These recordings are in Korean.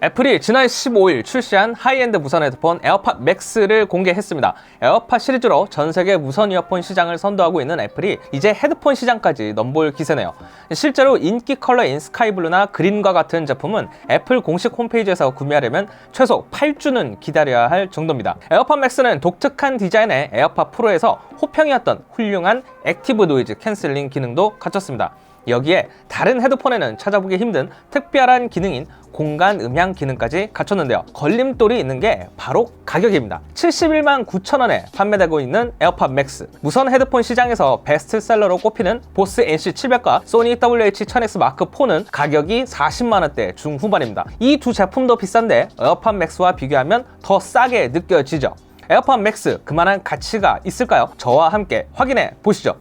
애플이 지난 15일 출시한 하이엔드 무선 헤드폰 에어팟 맥스를 공개했습니다. 에어팟 시리즈로 전 세계 무선 이어폰 시장을 선도하고 있는 애플이 이제 헤드폰 시장까지 넘볼 기세네요. 실제로 인기 컬러인 스카이블루나 그린과 같은 제품은 애플 공식 홈페이지에서 구매하려면 최소 8주는 기다려야 할 정도입니다. 에어팟 맥스는 독특한 디자인의 에어팟 프로에서 호평이었던 훌륭한 액티브 노이즈 캔슬링 기능도 갖췄습니다. 여기에 다른 헤드폰에는 찾아보기 힘든 특별한 기능인 공간 음향 기능까지 갖췄는데요. 걸림돌이 있는 게 바로 가격입니다. 71만 9천원에 판매되고 있는 에어팟 맥스. 무선 헤드폰 시장에서 베스트셀러로 꼽히는 보스 NC700과 소니 WH-1000X 마크 4는 가격이 40만원대 중후반입니다. 이 두 제품도 비싼데 에어팟 맥스와 비교하면 더 싸게 느껴지죠. 에어팟 맥스 그만한 가치가 있을까요? 저와 함께 확인해 보시죠.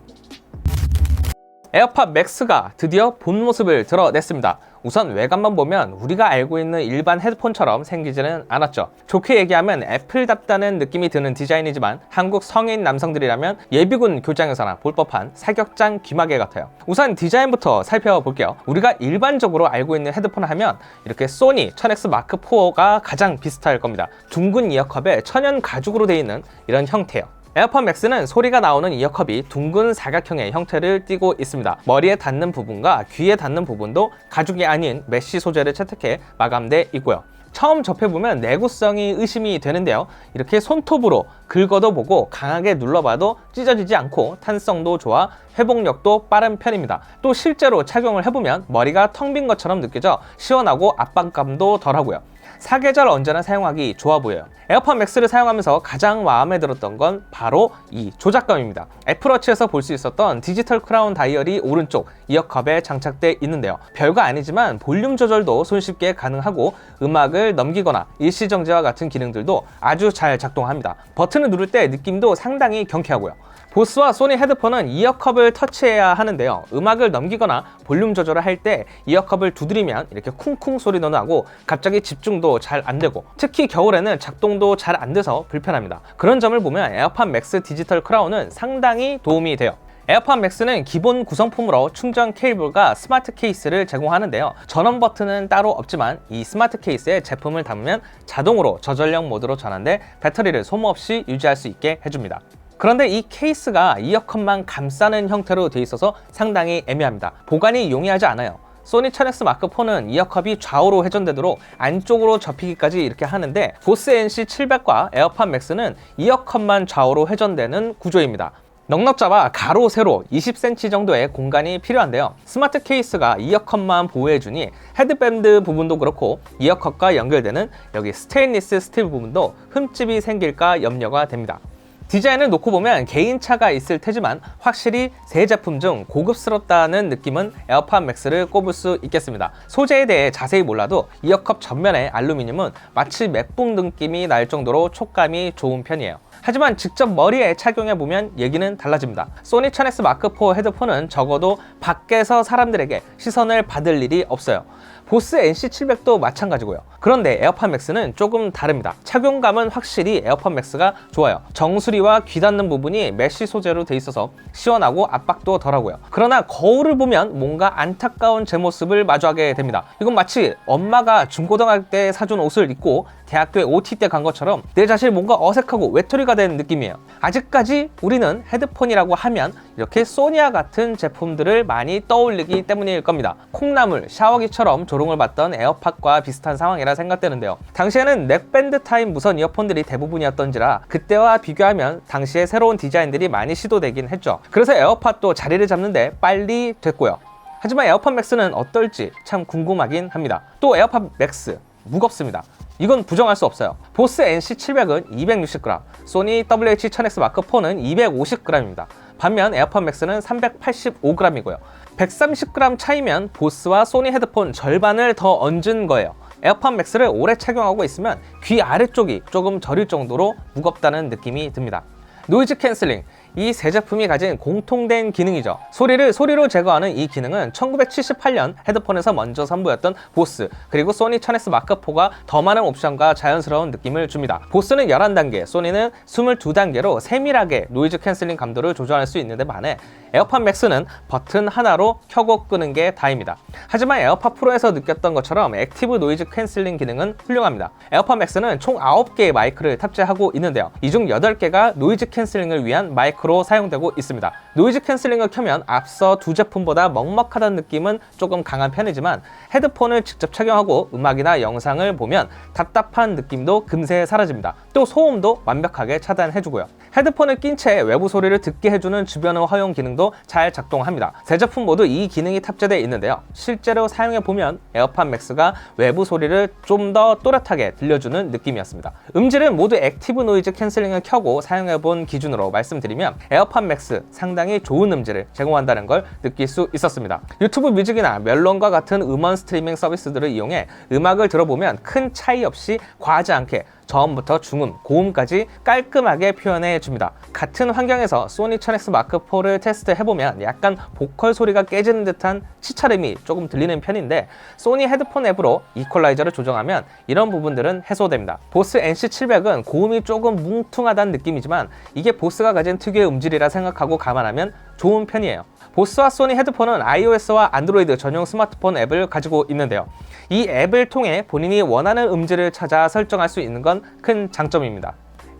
에어팟 맥스가 드디어 본 모습을 드러냈습니다. 우선 외관만 보면 우리가 알고 있는 일반 헤드폰처럼 생기지는 않았죠. 좋게 얘기하면 애플답다는 느낌이 드는 디자인이지만 한국 성인 남성들이라면 예비군 교장에서나 볼 법한 사격장 귀마개 같아요. 우선 디자인부터 살펴볼게요. 우리가 일반적으로 알고 있는 헤드폰 하면 이렇게 소니 1000X 마크 4가 가장 비슷할 겁니다. 둥근 이어컵에 천연 가죽으로 되어 있는 이런 형태예요. 에어팟 맥스는 소리가 나오는 이어컵이 둥근 사각형의 형태를 띠고 있습니다. 머리에 닿는 부분과 귀에 닿는 부분도 가죽이 아닌 메쉬 소재를 채택해 마감돼 있고요. 처음 접해보면 내구성이 의심이 되는데요. 이렇게 손톱으로 긁어도 보고 강하게 눌러봐도 찢어지지 않고 탄성도 좋아 회복력도 빠른 편입니다. 또 실제로 착용을 해보면 머리가 텅 빈 것처럼 느껴져 시원하고 압박감도 덜하고요. 사계절 언제나 사용하기 좋아 보여요. 에어팟 맥스를 사용하면서 가장 마음에 들었던 건 바로 이 조작감입니다. 애플워치에서 볼 수 있었던 디지털 크라운 다이얼이 오른쪽 이어컵에 장착돼 있는데요. 별거 아니지만 볼륨 조절도 손쉽게 가능하고 음악을 넘기거나 일시정지와 같은 기능들도 아주 잘 작동합니다. 버튼을 누를 때 느낌도 상당히 경쾌하고요. 보스와 소니 헤드폰은 이어컵을 터치해야 하는데요. 음악을 넘기거나 볼륨 조절을 할 때 이어컵을 두드리면 이렇게 쿵쿵 소리도 나고 갑자기 집중도 잘 안 되고 특히 겨울에는 작동도 잘 안 돼서 불편합니다. 그런 점을 보면 에어팟 맥스 디지털 크라운은 상당히 도움이 돼요. 에어팟 맥스는 기본 구성품으로 충전 케이블과 스마트 케이스를 제공하는데요. 전원 버튼은 따로 없지만 이 스마트 케이스에 제품을 담으면 자동으로 저전력 모드로 전환돼 배터리를 소모 없이 유지할 수 있게 해줍니다. 그런데 이 케이스가 이어컵만 감싸는 형태로 되어 있어서 상당히 애매합니다. 보관이 용이하지 않아요. 소니 1000X 마크 4는 이어컵이 좌우로 회전되도록 안쪽으로 접히기까지 이렇게 하는데 보스 NC700과 에어팟 맥스는 이어컵만 좌우로 회전되는 구조입니다. 넉넉 잡아 가로 세로 20cm 정도의 공간이 필요한데요. 스마트 케이스가 이어컵만 보호해주니 헤드밴드 부분도 그렇고 이어컵과 연결되는 여기 스테인리스 스틸 부분도 흠집이 생길까 염려가 됩니다. 디자인을 놓고 보면 개인차가 있을 테지만 확실히 새 제품 중 고급스럽다는 느낌은 에어팟 맥스를 꼽을 수 있겠습니다. 소재에 대해 자세히 몰라도 이어컵 전면의 알루미늄은 마치 맥북 느낌이 날 정도로 촉감이 좋은 편이에요. 하지만 직접 머리에 착용해보면 얘기는 달라집니다. 소니 1000X 마크 4 헤드폰은 적어도 밖에서 사람들에게 시선을 받을 일이 없어요. 보스 NC700도 마찬가지고요. 그런데 에어팟 맥스는 조금 다릅니다. 착용감은 확실히 에어팟 맥스가 좋아요. 정수리와 귀 닿는 부분이 메쉬 소재로 돼 있어서 시원하고 압박도 덜하고요. 그러나 거울을 보면 뭔가 안타까운 제 모습을 마주하게 됩니다. 이건 마치 엄마가 중고등학교 때 사준 옷을 입고 대학교에 OT 때 간 것처럼 내 자신이 뭔가 어색하고 외톨이가 된 느낌이에요. 아직까지 우리는 헤드폰이라고 하면 이렇게 소니와 같은 제품들을 많이 떠올리기 때문일 겁니다. 콩나물, 샤워기처럼 조롱을 받던 에어팟과 비슷한 상황이라 생각되는데요. 당시에는 넥밴드 타입 무선 이어폰들이 대부분이었던지라 그때와 비교하면 당시에 새로운 디자인들이 많이 시도되긴 했죠. 그래서 에어팟도 자리를 잡는데 빨리 됐고요. 하지만 에어팟 맥스는 어떨지 참 궁금하긴 합니다. 또 에어팟 맥스 무겁습니다. 이건 부정할 수 없어요. 보스 NC700은 260g, 소니 WH-1000X 마크 4는 250g입니다. 반면 에어팟 맥스는 385g이고요. 130g 차이면 보스와 소니 헤드폰 절반을 더 얹은 거예요. 에어팟 맥스를 오래 착용하고 있으면 귀 아래쪽이 조금 저릴 정도로 무겁다는 느낌이 듭니다. 노이즈 캔슬링, 이 세 제품이 가진 공통된 기능이죠. 소리를 소리로 제거하는 이 기능은 1978년 헤드폰에서 먼저 선보였던 보스 그리고 소니 1000X 마크4가 더 많은 옵션과 자연스러운 느낌을 줍니다. 보스는 11단계, 소니는 22단계로 세밀하게 노이즈 캔슬링 감도를 조절할 수 있는데 반해 에어팟 맥스는 버튼 하나로 켜고 끄는 게 다입니다. 하지만 에어팟 프로에서 느꼈던 것처럼 액티브 노이즈 캔슬링 기능은 훌륭합니다. 에어팟 맥스는 총 9개의 마이크를 탑재하고 있는데요. 이 중 8개가 노이즈 캔슬링을 위한 마이크로 사용되고 있습니다. 노이즈 캔슬링을 켜면 앞서 두 제품보다 먹먹하다는 느낌은 조금 강한 편이지만 헤드폰을 직접 착용하고 음악이나 영상을 보면 답답한 느낌도 금세 사라집니다. 또 소음도 완벽하게 차단해주고요. 헤드폰을 낀 채 외부 소리를 듣게 해주는 주변음 허용 기능도 잘 작동합니다. 세 제품 모두 이 기능이 탑재되어 있는데요. 실제로 사용해보면 에어팟 맥스가 외부 소리를 좀 더 또렷하게 들려주는 느낌이었습니다. 음질은 모두 액티브 노이즈 캔슬링을 켜고 사용해본 기준으로 말씀드리면 에어팟 맥스 상당히 좋은 음질을 제공한다는 걸 느낄 수 있었습니다. 유튜브 뮤직이나 멜론과 같은 음원 스트리밍 서비스들을 이용해 음악을 들어보면 큰 차이 없이 과하지 않게 저음부터 중음, 고음까지 깔끔하게 표현해 줍니다. 같은 환경에서 소니 1000X 마크4를 테스트해보면 약간 보컬 소리가 깨지는 듯한 치차림이 조금 들리는 편인데 소니 헤드폰 앱으로 이퀄라이저를 조정하면 이런 부분들은 해소됩니다. 보스 NC700은 고음이 조금 뭉퉁하다는 느낌이지만 이게 보스가 가진 특유의 음질이라 생각하고 감안하면 좋은 편이에요. 보스와 소니 헤드폰은 iOS와 안드로이드 전용 스마트폰 앱을 가지고 있는데요. 이 앱을 통해 본인이 원하는 음질을 찾아 설정할 수 있는 건 큰 장점입니다.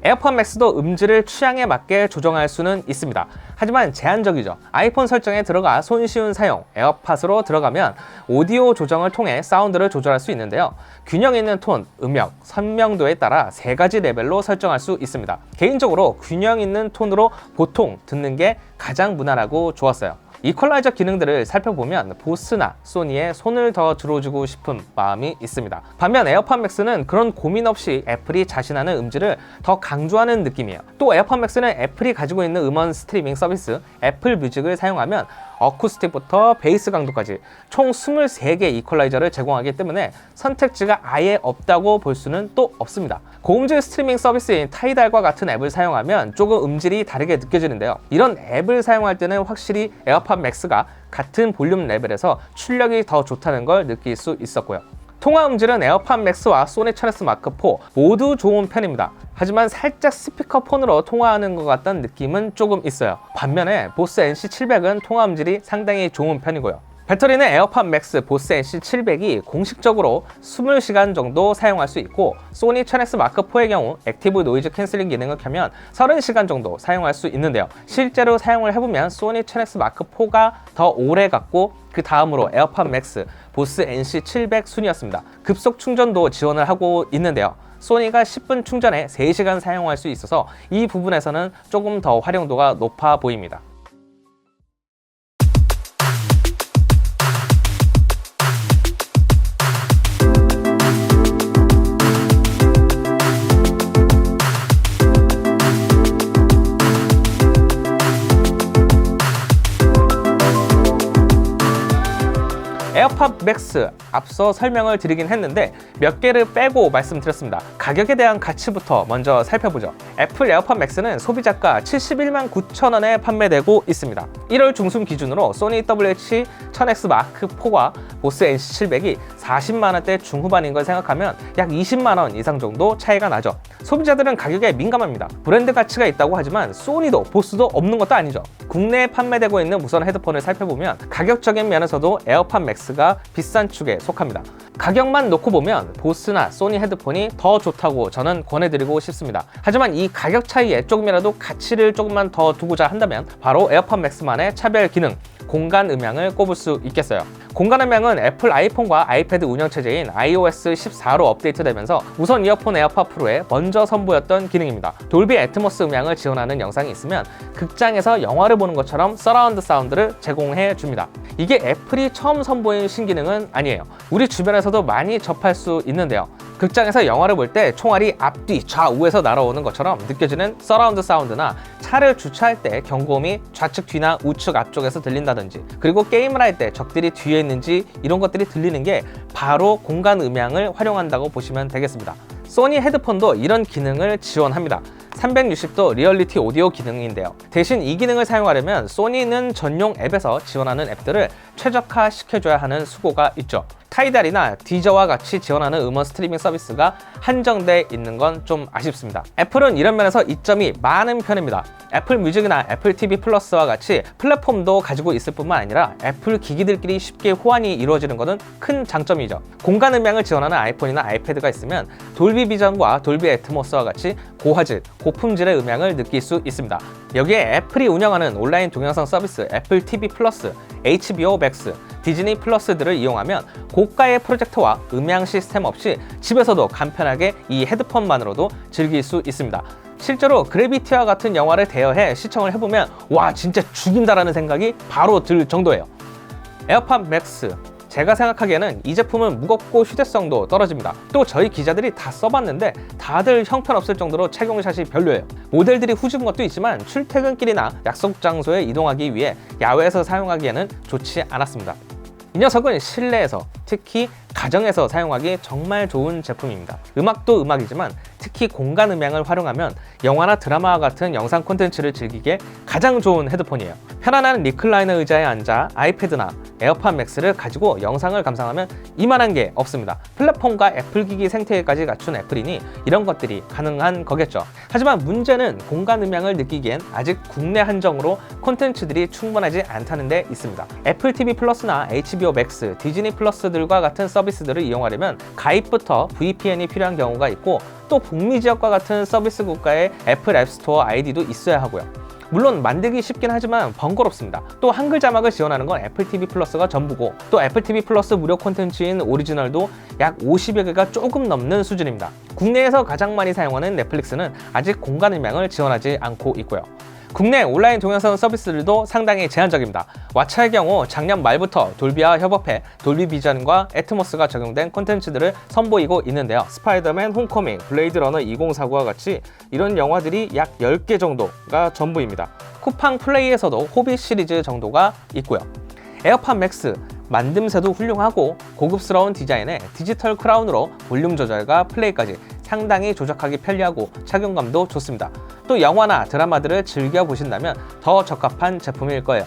에어팟 맥스도 음질을 취향에 맞게 조정할 수는 있습니다. 하지만 제한적이죠. 아이폰 설정에 들어가 손쉬운 사용, 에어팟으로 들어가면 오디오 조정을 통해 사운드를 조절할 수 있는데요. 균형 있는 톤, 음역, 선명도에 따라 3가지 레벨로 설정할 수 있습니다. 개인적으로 균형 있는 톤으로 보통 듣는 게 가장 무난하고 좋았어요. 이퀄라이저 기능들을 살펴보면 보스나 소니에 손을 더 들어주고 싶은 마음이 있습니다. 반면 에어팟 맥스는 그런 고민 없이 애플이 자신하는 음질을 더 강조하는 느낌이에요. 또 에어팟 맥스는 애플이 가지고 있는 음원 스트리밍 서비스 애플 뮤직을 사용하면 어쿠스틱부터 베이스 강도까지 총 23개 이퀄라이저를 제공하기 때문에 선택지가 아예 없다고 볼 수는 또 없습니다. 고음질 스트리밍 서비스인 타이달과 같은 앱을 사용하면 조금 음질이 다르게 느껴지는데요. 이런 앱을 사용할 때는 확실히 에어팟 맥스가 같은 볼륨 레벨에서 출력이 더 좋다는 걸 느낄 수 있었고요. 통화 음질은 에어팟 맥스와 소니 1000X 마크4 모두 좋은 편입니다. 하지만 살짝 스피커폰으로 통화하는 것 같다는 느낌은 조금 있어요. 반면에 보스 NC700은 통화 음질이 상당히 좋은 편이고요. 배터리는 에어팟 맥스 보스 NC700이 공식적으로 20시간 정도 사용할 수 있고 소니 1000X 마크4의 경우 액티브 노이즈 캔슬링 기능을 켜면 30시간 정도 사용할 수 있는데요. 실제로 사용을 해보면 소니 1000X 마크4가 더 오래 갔고 그 다음으로 에어팟 맥스 보스 NC700 순이었습니다. 급속 충전도 지원을 하고 있는데요. 소니가 10분 충전에 3시간 사용할 수 있어서 이 부분에서는 조금 더 활용도가 높아 보입니다. 에어팟 맥스 앞서 설명을 드리긴 했는데 몇 개를 빼고 말씀드렸습니다. 가격에 대한 가치부터 먼저 살펴보죠. 애플 에어팟 맥스는 소비자가 71만 9천 원에 판매되고 있습니다. 1월 중순 기준으로 소니 WH-1000X 마크4와 보스 NC700이 40만 원대 중후반인 걸 생각하면 약 20만 원 이상 정도 차이가 나죠. 소비자들은 가격에 민감합니다. 브랜드 가치가 있다고 하지만 소니도 보스도 없는 것도 아니죠. 국내에 판매되고 있는 무선 헤드폰을 살펴보면 가격적인 면에서도 에어팟 맥스가 비싼 축에 속합니다. 가격만 놓고 보면 보스나 소니 헤드폰이 더 좋다고 저는 권해드리고 싶습니다. 하지만 이 가격 차이에 조금이라도 가치를 조금만 더 두고자 한다면 바로 에어팟 맥스만의 차별 기능, 공간 음향을 꼽을 수 있겠어요. 공간 음향은 애플 아이폰과 아이패드 운영체제인 iOS 14로 업데이트되면서 무선 이어폰 에어팟 프로에 먼저 선보였던 기능입니다. 돌비 애트모스 음향을 지원하는 영상이 있으면 극장에서 영화를 보는 것처럼 서라운드 사운드를 제공해 줍니다. 이게 애플이 처음 선보인 신기능은 아니에요. 우리 주변에서도 많이 접할 수 있는데요. 극장에서 영화를 볼 때 총알이 앞뒤 좌우에서 날아오는 것처럼 느껴지는 서라운드 사운드나 차를 주차할 때 경고음이 좌측 뒤나 우측 앞쪽에서 들린다든지, 그리고 게임을 할 때 적들이 뒤에 있는지 이런 것들이 들리는 게 바로 공간 음향을 활용한다고 보시면 되겠습니다. 소니 헤드폰도 이런 기능을 지원합니다. 360도 리얼리티 오디오 기능인데요. 대신 이 기능을 사용하려면 소니는 전용 앱에서 지원하는 앱들을 최적화시켜줘야 하는 수고가 있죠. 타이달이나 디저와 같이 지원하는 음원 스트리밍 서비스가 한정돼 있는 건 좀 아쉽습니다. 애플은 이런 면에서 이점이 많은 편입니다. 애플 뮤직이나 애플 TV 플러스와 같이 플랫폼도 가지고 있을 뿐만 아니라 애플 기기들끼리 쉽게 호환이 이루어지는 것은 큰 장점이죠. 공간 음향을 지원하는 아이폰이나 아이패드가 있으면 돌비 비전과 돌비 애트모스와 같이 고화질, 고품질의 음향을 느낄 수 있습니다. 여기에 애플이 운영하는 온라인 동영상 서비스 애플 TV 플러스, HBO 맥스, 디즈니 플러스들을 이용하면 고가의 프로젝터와 음향 시스템 없이 집에서도 간편하게 이 헤드폰만으로도 즐길 수 있습니다. 실제로 그래비티와 같은 영화를 대여해 시청을 해보면 와 진짜 죽인다라는 생각이 바로 들 정도예요. 에어팟 맥스, 제가 생각하기에는 이 제품은 무겁고 휴대성도 떨어집니다. 또 저희 기자들이 다 써봤는데 다들 형편없을 정도로 착용샷이 별로예요. 모델들이 후진 것도 있지만 출퇴근길이나 약속 장소에 이동하기 위해 야외에서 사용하기에는 좋지 않았습니다. 이 녀석은 실내에서, 특히 가정에서 사용하기 정말 좋은 제품입니다. 음악도 음악이지만 특히 공간 음향을 활용하면 영화나 드라마와 같은 영상 콘텐츠를 즐기기에 가장 좋은 헤드폰이에요. 편안한 리클라이너 의자에 앉아 아이패드나 에어팟 맥스를 가지고 영상을 감상하면 이만한 게 없습니다. 플랫폼과 애플 기기 생태계까지 갖춘 애플이니 이런 것들이 가능한 거겠죠. 하지만 문제는 공간 음향을 느끼기엔 아직 국내 한정으로 콘텐츠들이 충분하지 않다는 데 있습니다. 애플 TV 플러스나 HBO 맥스, 디즈니 플러스들과 같은 서비스들을 이용하려면 가입부터 VPN이 필요한 경우가 있고 또 북미 지역과 같은 서비스 국가의 애플 앱스토어 아이디도 있어야 하고요. 물론 만들기 쉽긴 하지만 번거롭습니다. 또 한글 자막을 지원하는 건 애플 TV 플러스가 전부고 또 애플 TV 플러스 무료 콘텐츠인 오리지널도 약 50여 개가 조금 넘는 수준입니다. 국내에서 가장 많이 사용하는 넷플릭스는 아직 공간 음향을 지원하지 않고 있고요. 국내 온라인 동영상 서비스들도 상당히 제한적입니다. 왓챠의 경우 작년 말부터 돌비와 협업해 돌비 비전과 애트모스가 적용된 콘텐츠들을 선보이고 있는데요. 스파이더맨 홈커밍, 블레이드 러너 2049와 같이 이런 영화들이 약 10개 정도가 전부입니다. 쿠팡 플레이에서도 호빗 시리즈 정도가 있고요. 에어팟 맥스, 만듦새도 훌륭하고 고급스러운 디자인에 디지털 크라운으로 볼륨 조절과 플레이까지 상당히 조작하기 편리하고 착용감도 좋습니다. 또 영화나 드라마들을 즐겨보신다면 더 적합한 제품일 거예요.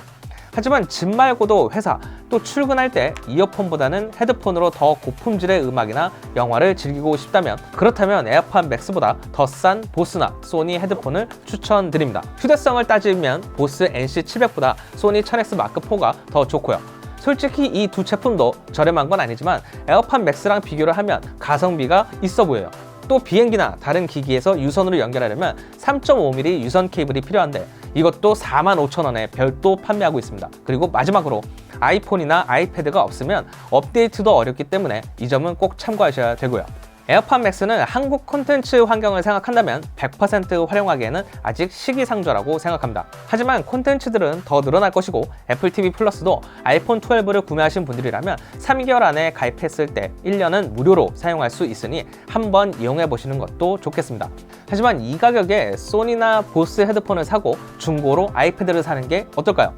하지만 집 말고도 회사, 또 출근할 때 이어폰보다는 헤드폰으로 더 고품질의 음악이나 영화를 즐기고 싶다면 그렇다면 에어팟 맥스보다 더 싼 보스나 소니 헤드폰을 추천드립니다. 휴대성을 따지면 보스 NC700보다 소니 1000X 마크4가 더 좋고요. 솔직히 이 두 제품도 저렴한 건 아니지만 에어팟 맥스랑 비교를 하면 가성비가 있어 보여요. 또 비행기나 다른 기기에서 유선으로 연결하려면 3.5mm 유선 케이블이 필요한데 이것도 45,000원에 별도 판매하고 있습니다. 그리고 마지막으로 아이폰이나 아이패드가 없으면 업데이트도 어렵기 때문에 이 점은 꼭 참고하셔야 되고요. 에어팟 맥스는 한국 콘텐츠 환경을 생각한다면 100% 활용하기에는 아직 시기상조라고 생각합니다. 하지만 콘텐츠들은 더 늘어날 것이고 애플 TV 플러스도 아이폰 12를 구매하신 분들이라면 3개월 안에 가입했을 때 1년은 무료로 사용할 수 있으니 한번 이용해 보시는 것도 좋겠습니다. 하지만 이 가격에 소니나 보스 헤드폰을 사고 중고로 아이패드를 사는 게 어떨까요?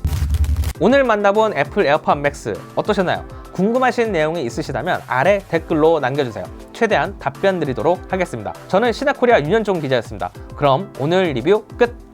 오늘 만나본 애플 에어팟 맥스 어떠셨나요? 궁금하신 내용이 있으시다면 아래 댓글로 남겨주세요. 최대한 답변 드리도록 하겠습니다. 저는 신화코리아 윤현종 기자였습니다. 그럼 오늘 리뷰 끝!